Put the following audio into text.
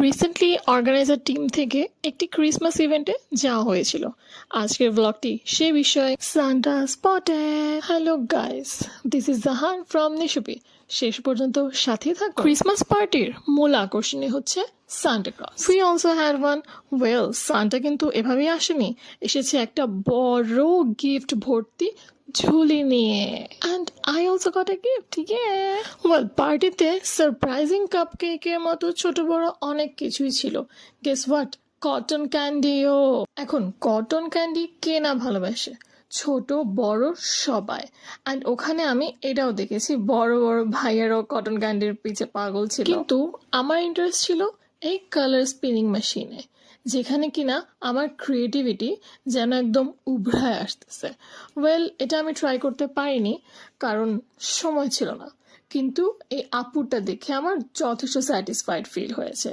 Recently organiser team থেকে একটি Christmas ইভেন্টে যাওয়া হয়েছিল। আজকের ব্লগটি সে বিষয়ে Santa spotted. Hello guys, this is Jahan from Nishupi. শেষ পর্যন্ত সাথে থাকুন। ক্রিসমাস পার্টির মূল আকর্ষণীয় হচ্ছে Santa Claus. We also had one. Well, Santa কিন্তু এভাবেই আসেনি, এসেছে একটা বড় গিফট ভর্তি ঝুলি নিয়ে। And I also got a gift, well, পার্টিতে সারপ্রাইজিং কাপ কেকের মতো ছোট বড় অনেক কিছুই ছিল। Guess what? কটন ক্যান্ডিও। এখন কটন ক্যান্ডি কে না ভালোবাসে, ছোট বড় সবাই। অ্যান্ড ওখানে আমি এটাও দেখেছি, বড় বড় ভাইয়ারও কটন ক্যান্ডির পিছে পাগল ছিল। কিন্তু আমার ইন্টারেস্ট ছিল এই কালার স্পিনিং মেশিনে, যেখানে কিনা আমার ক্রিয়েটিভিটি যেন একদম উভরায় আসতেছে। ওয়েল, এটা আমি ট্রাই করতে পারিনি কারণ সময় ছিল না, কিন্তু এই আপুরটা দেখে আমার যথেষ্ট স্যাটিসফাইড ফিল হয়েছে।